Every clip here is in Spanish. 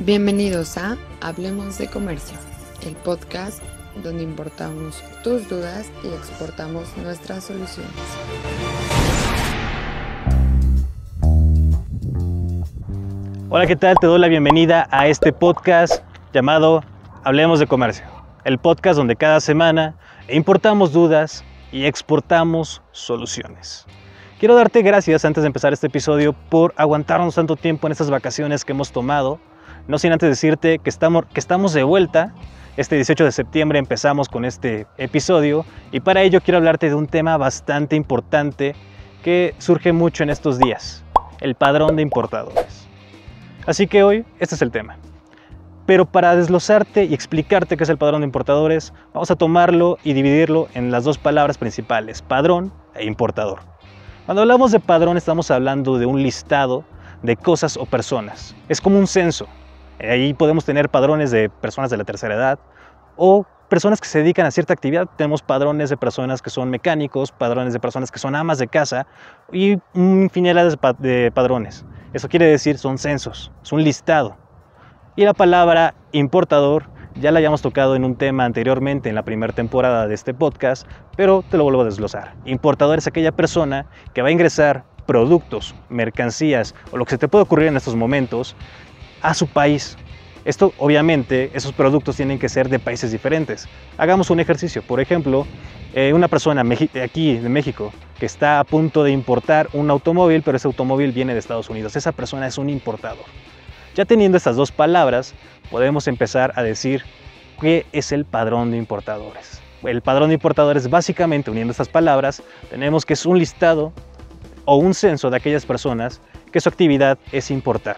Bienvenidos a Hablemos de Comercio, el podcast donde importamos tus dudas y exportamos nuestras soluciones. Hola, ¿qué tal? Te doy la bienvenida a este podcast llamado Hablemos de Comercio, el podcast donde cada semana importamos dudas y exportamos soluciones. Quiero darte gracias antes de empezar este episodio por aguantarnos tanto tiempo en estas vacaciones que hemos tomado. No sin antes decirte que estamos de vuelta. Este 18 de septiembre empezamos con este episodio y para ello quiero hablarte de un tema bastante importante que surge mucho en estos días, el padrón de importadores. Así que hoy este es el tema. Pero para desglosarte y explicarte qué es el padrón de importadores, vamos a tomarlo y dividirlo en las dos palabras principales, padrón e importador. Cuando hablamos de padrón estamos hablando de un listado de cosas o personas. Es como un censo. Ahí podemos tener padrones de personas de la tercera edad o personas que se dedican a cierta actividad. Tenemos padrones de personas que son mecánicos, padrones de personas que son amas de casa y infinidad de padrones. Eso quiere decir son censos, es un listado. Y la palabra importador ya la habíamos tocado en un tema anteriormente en la primera temporada de este podcast, pero te lo vuelvo a desglosar. Importador es aquella persona que va a ingresar productos, mercancías o lo que se te puede ocurrir en estos momentos a su país. Esto, obviamente, esos productos tienen que ser de países diferentes. Hagamos un ejercicio. Por ejemplo, una persona aquí de México que está a punto de importar un automóvil, pero ese automóvil viene de Estados Unidos. Esa persona es un importador. Ya teniendo estas dos palabras, podemos empezar a decir qué es el padrón de importadores. El padrón de importadores, básicamente, uniendo estas palabras, tenemos que es un listado o un censo de aquellas personas que su actividad es importar.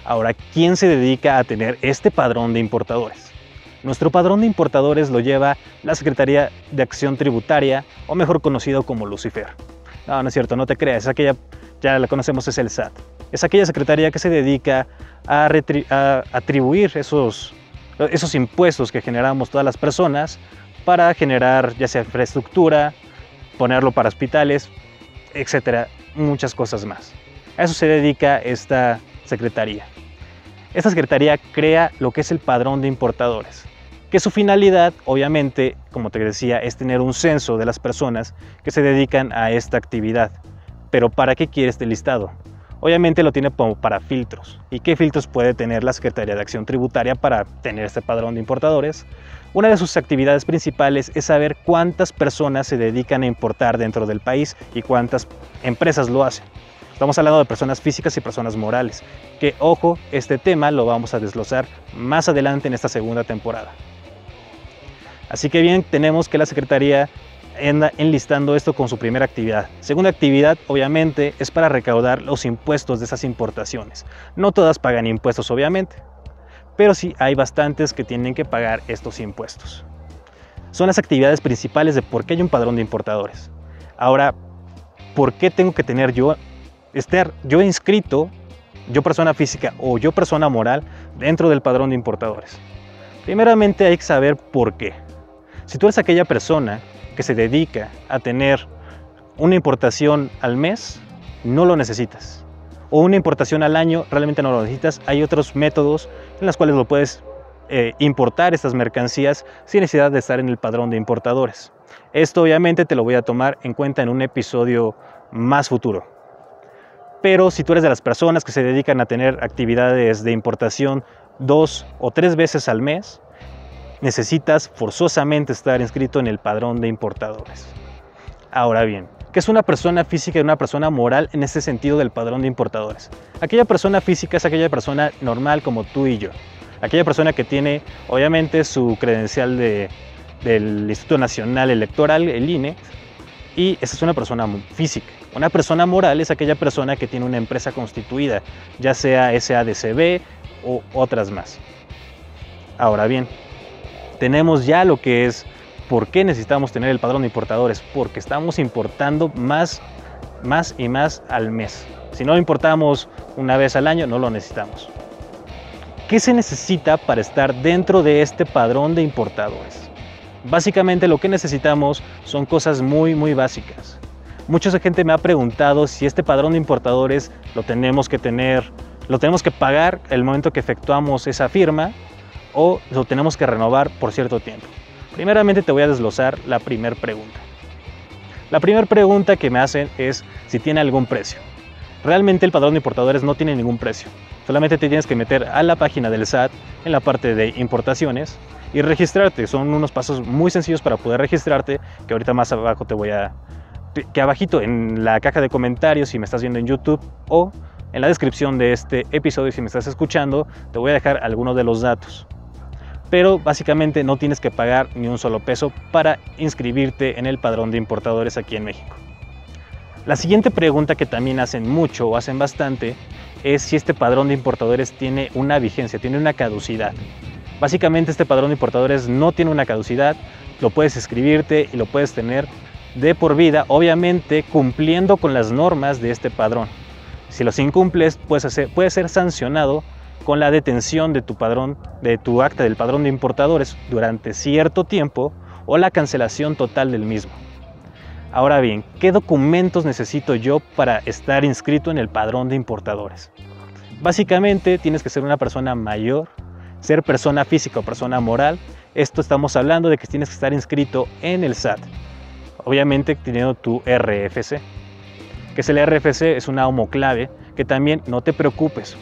Ahora, ¿quién se dedica a tener este padrón de importadores? Nuestro padrón de importadores lo lleva la Secretaría de Acción Tributaria, o mejor conocido como Lucifer. No es cierto, no te creas, aquella ya la conocemos, es el SAT. Es aquella secretaría que se dedica a atribuir esos impuestos que generamos todas las personas para generar ya sea infraestructura, ponerlo para hospitales, etcétera, muchas cosas más. A eso se dedica esta secretaría. Esta secretaría crea lo que es el padrón de importadores, que su finalidad, obviamente, como te decía, es tener un censo de las personas que se dedican a esta actividad. Pero ¿para qué quiere este listado? Obviamente lo tiene como para filtros. ¿Y qué filtros puede tener la Secretaría de Acción Tributaria para tener este padrón de importadores? Una de sus actividades principales es saber cuántas personas se dedican a importar dentro del país y cuántas empresas lo hacen. Estamos hablando de personas físicas y personas morales, que, ojo, este tema lo vamos a desglosar más adelante en esta segunda temporada. Así que bien, tenemos que la Secretaría anda enlistando esto con su primera actividad. Segunda actividad, obviamente, es para recaudar los impuestos de esas importaciones. No todas pagan impuestos, obviamente, pero sí hay bastantes que tienen que pagar estos impuestos. Son las actividades principales de por qué hay un padrón de importadores. Ahora, ¿por qué tengo que tener estar yo inscrito, yo persona física o yo persona moral, dentro del padrón de importadores? Primeramente hay que saber por qué. Si tú eres aquella persona que se dedica a tener una importación al mes, no lo necesitas. O una importación al año, realmente no lo necesitas. Hay otros métodos en los cuales lo puedes importar estas mercancías sin necesidad de estar en el padrón de importadores. Esto obviamente te lo voy a tomar en cuenta en un episodio más futuro. Pero si tú eres de las personas que se dedican a tener actividades de importación 2 o 3 veces al mes, necesitas forzosamente estar inscrito en el padrón de importadores. Ahora bien, ¿qué es una persona física y una persona moral en este sentido del padrón de importadores? Aquella persona física es aquella persona normal como tú y yo. Aquella persona que tiene, obviamente, su credencial del Instituto Nacional Electoral, el INE, y esa es una persona física. Una persona moral es aquella persona que tiene una empresa constituida, ya sea SADCB o otras más. Ahora bien, tenemos ya lo que es por qué necesitamos tener el padrón de importadores, porque estamos importando más y más al mes. Si no lo importamos una vez al año, no lo necesitamos. ¿Qué se necesita para estar dentro de este padrón de importadores? Básicamente lo que necesitamos son cosas muy básicas. Mucha gente me ha preguntado si este padrón de importadores lo tenemos que tener lo tenemos que pagar el momento que efectuamos esa firma o lo tenemos que renovar por cierto tiempo. Primeramente te voy a desglosar la primera pregunta. La primera pregunta que me hacen es si tiene algún precio. Realmente el padrón de importadores no tiene ningún precio. Solamente te tienes que meter a la página del SAT en la parte de importaciones y registrarte. Son unos pasos muy sencillos para poder registrarte, que ahorita más abajo que abajito en la caja de comentarios si me estás viendo en YouTube o en la descripción de este episodio si me estás escuchando, te voy a dejar algunos de los datos. Pero básicamente no tienes que pagar ni un solo peso para inscribirte en el padrón de importadores aquí en México. La siguiente pregunta que también hacen mucho o hacen bastante es si este padrón de importadores tiene una vigencia, tiene una caducidad. Básicamente este padrón de importadores no tiene una caducidad, lo puedes inscribirte y lo puedes tener de por vida, obviamente cumpliendo con las normas de este padrón. Si los incumples, puedes ser sancionado con la detención de tu acta del padrón de importadores durante cierto tiempo o la cancelación total del mismo. Ahora bien, ¿qué documentos necesito yo para estar inscrito en el padrón de importadores? Básicamente tienes que ser una persona mayor, ser persona física o persona moral. Esto estamos hablando de que tienes que estar inscrito en el SAT. Obviamente teniendo tu RFC. Que es el RFC, es una homoclave que también no te preocupes.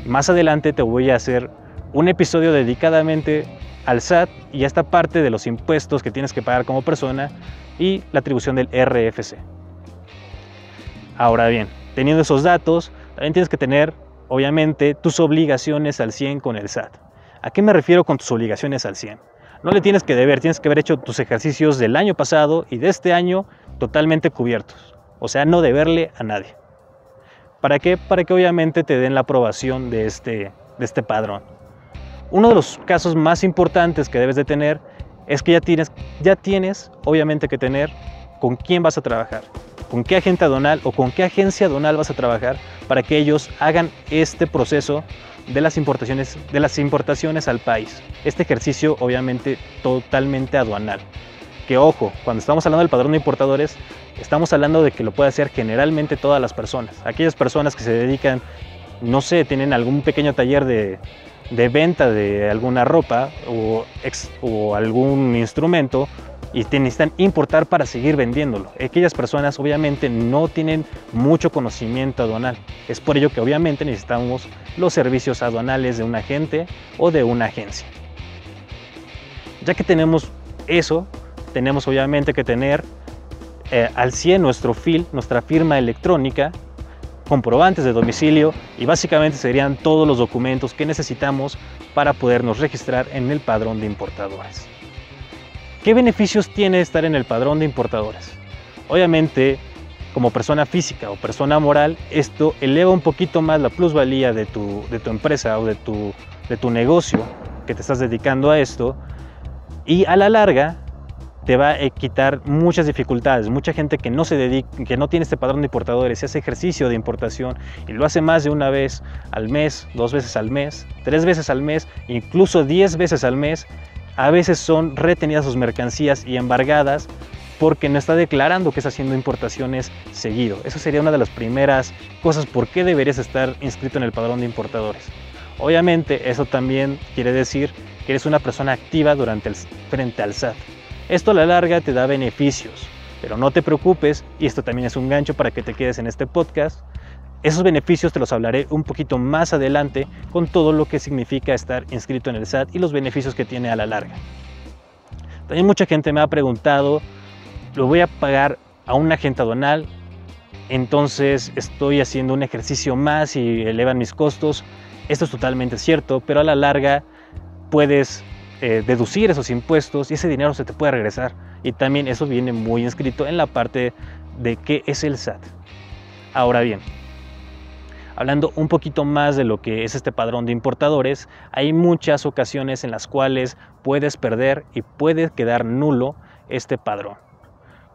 Más adelante te voy a hacer un episodio dedicadamente al SAT y a esta parte de los impuestos que tienes que pagar como persona y la atribución del RFC. Ahora bien, teniendo esos datos, también tienes que tener, obviamente, tus obligaciones al 100 con el SAT. ¿A qué me refiero con tus obligaciones al 100? No le tienes que deber, tienes que haber hecho tus ejercicios del año pasado y de este año totalmente cubiertos. O sea, no deberle a nadie. ¿Para qué? Para que obviamente te den la aprobación de este padrón. Uno de los casos más importantes que debes de tener es que ya tienes obviamente que tener con quién vas a trabajar, con qué agente aduanal o con qué agencia aduanal vas a trabajar para que ellos hagan este proceso de las importaciones al país. Este ejercicio obviamente totalmente aduanal. Que ojo, cuando estamos hablando del padrón de importadores, estamos hablando de que lo puede hacer generalmente todas las personas. Aquellas personas que se dedican, no sé, tienen algún pequeño taller de venta de alguna ropa o algún instrumento y necesitan importar para seguir vendiéndolo. Aquellas personas obviamente no tienen mucho conocimiento aduanal. Es por ello que obviamente necesitamos los servicios aduanales de un agente o de una agencia. Ya que tenemos eso, tenemos obviamente que tener al 100 nuestro FIL, nuestra firma electrónica, comprobantes de domicilio y básicamente serían todos los documentos que necesitamos para podernos registrar en el padrón de importadores. ¿Qué beneficios tiene estar en el padrón de importadores? Obviamente, como persona física o persona moral, esto eleva un poquito más la plusvalía de tu empresa o de tu negocio que te estás dedicando a esto y a la larga te va a quitar muchas dificultades. Mucha gente que no tiene este padrón de importadores y hace ejercicio de importación y lo hace más de una vez al mes, 2 veces al mes, 3 veces al mes, incluso 10 veces al mes, a veces son retenidas sus mercancías y embargadas porque no está declarando que está haciendo importaciones seguido. Eso sería una de las primeras cosas por qué deberías estar inscrito en el padrón de importadores. Obviamente eso también quiere decir que eres una persona activa frente al SAT. Esto a la larga te da beneficios, pero no te preocupes, y esto también es un gancho para que te quedes en este podcast. Esos beneficios te los hablaré un poquito más adelante con todo lo que significa estar inscrito en el SAT y los beneficios que tiene a la larga. También mucha gente me ha preguntado, ¿lo voy a pagar a un agente aduanal? Entonces estoy haciendo un ejercicio más y elevan mis costos. Esto es totalmente cierto, pero a la larga puedes deducir esos impuestos y ese dinero se te puede regresar. Y también eso viene muy inscrito en la parte de qué es el SAT. Ahora bien, hablando un poquito más de lo que es este padrón de importadores, hay muchas ocasiones en las cuales puedes perder y puede quedar nulo este padrón.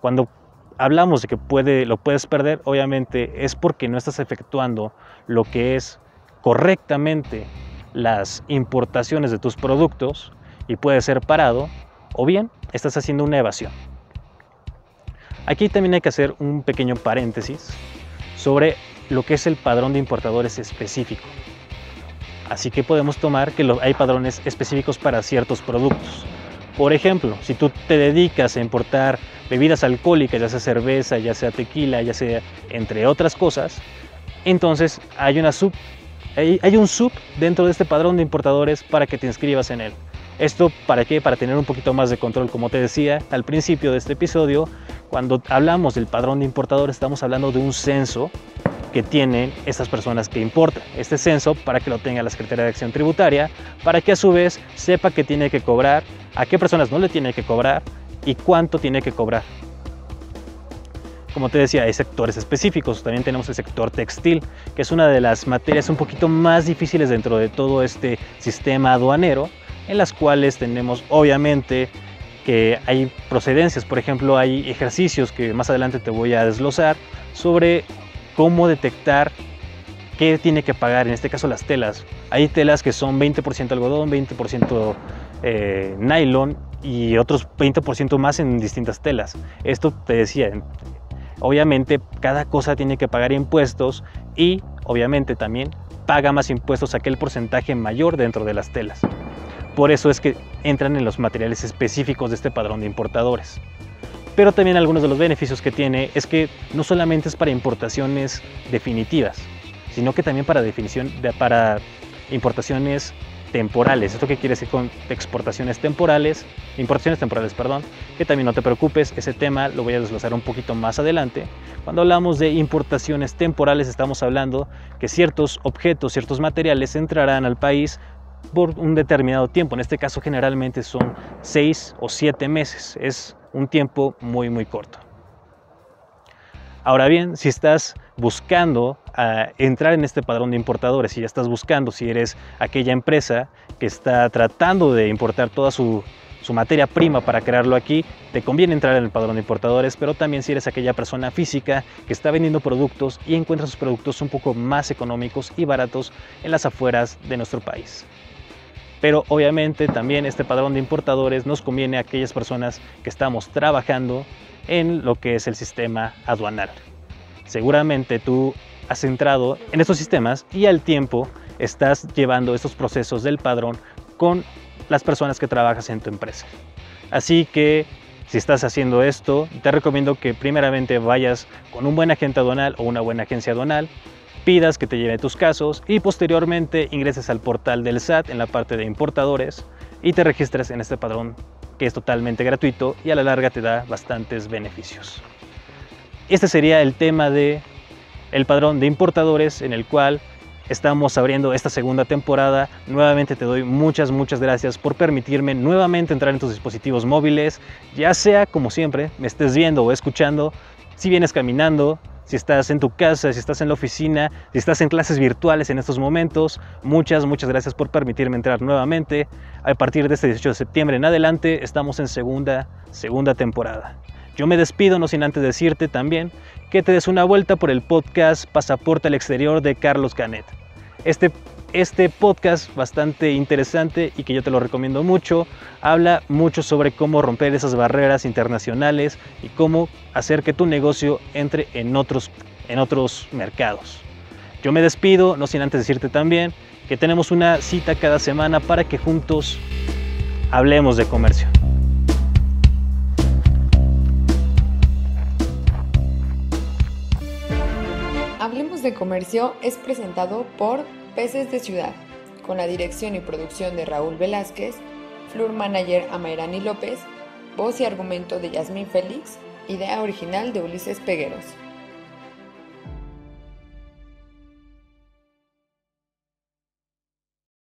Cuando hablamos de que lo puedes perder, obviamente es porque no estás efectuando lo que es correctamente las importaciones de tus productos y puede ser parado, o bien estás haciendo una evasión. Aquí también hay que hacer un pequeño paréntesis sobre lo que es el padrón de importadores específico. Así que podemos tomar que hay padrones específicos para ciertos productos. Por ejemplo, si tú te dedicas a importar bebidas alcohólicas, ya sea cerveza, ya sea tequila, ya sea entre otras cosas, entonces hay un sub dentro de este padrón de importadores para que te inscribas en él. ¿Esto para qué? Para tener un poquito más de control. Como te decía al principio de este episodio, cuando hablamos del padrón de importadores estamos hablando de un censo que tienen estas personas que importan. Este censo para que lo tenga la Secretaría de Acción Tributaria, para que a su vez sepa qué tiene que cobrar, a qué personas no le tiene que cobrar y cuánto tiene que cobrar. Como te decía, hay sectores específicos. También tenemos el sector textil, que es una de las materias un poquito más difíciles dentro de todo este sistema aduanero, en las cuales tenemos obviamente que hay procedencias. Por ejemplo, hay ejercicios que más adelante te voy a desglosar sobre cómo detectar qué tiene que pagar, en este caso las telas. Hay telas que son 20% algodón, 20% nylon y otros 20% más en distintas telas. Esto te decía, obviamente cada cosa tiene que pagar impuestos y obviamente también paga más impuestos aquel porcentaje mayor dentro de las telas. Por eso es que entran en los materiales específicos de este padrón de importadores. Pero también algunos de los beneficios que tiene es que no solamente es para importaciones definitivas, sino que también para importaciones temporales. ¿Esto qué quiere decir con importaciones temporales, perdón? Que también no te preocupes, ese tema lo voy a desglosar un poquito más adelante. Cuando hablamos de importaciones temporales estamos hablando que ciertos objetos, ciertos materiales entrarán al país por un determinado tiempo. En este caso generalmente son 6 o 7 meses. Es un tiempo muy corto. Ahora bien, si estás buscando entrar en este padrón de importadores, si ya estás buscando, si eres aquella empresa que está tratando de importar toda su materia prima para crearlo aquí, te conviene entrar en el padrón de importadores. Pero también si eres aquella persona física que está vendiendo productos y encuentra sus productos un poco más económicos y baratos en las afueras de nuestro país. Pero obviamente también este padrón de importadores nos conviene a aquellas personas que estamos trabajando en lo que es el sistema aduanal. Seguramente tú has entrado en estos sistemas y al tiempo estás llevando estos procesos del padrón con las personas que trabajas en tu empresa. Así que si estás haciendo esto, te recomiendo que primeramente vayas con un buen agente aduanal o una buena agencia aduanal, pidas que te lleve tus casos y posteriormente ingreses al portal del SAT en la parte de importadores y te registres en este padrón, que es totalmente gratuito y a la larga te da bastantes beneficios. Este sería el tema del padrón de importadores, en el cual estamos abriendo esta segunda temporada. Nuevamente te doy muchas gracias por permitirme nuevamente entrar en tus dispositivos móviles, ya sea, como siempre, me estés viendo o escuchando, si vienes caminando, si estás en tu casa, si estás en la oficina, si estás en clases virtuales en estos momentos. Muchas gracias por permitirme entrar nuevamente. A partir de este 18 de septiembre en adelante estamos en segunda temporada. Yo me despido, no sin antes decirte también que te des una vuelta por el podcast Pasaporte al Exterior de Carlos Canet. Este podcast bastante interesante y que yo te lo recomiendo mucho, habla mucho sobre cómo romper esas barreras internacionales y cómo hacer que tu negocio entre en otros mercados. Yo me despido, no sin antes decirte también que tenemos una cita cada semana para que juntos hablemos de comercio. Hablemos de Comercio es presentado por Peces de Ciudad, con la dirección y producción de Raúl Velázquez, Floor Manager Amairani López, voz y argumento de Yasmín Félix, idea original de Ulises Pegueros.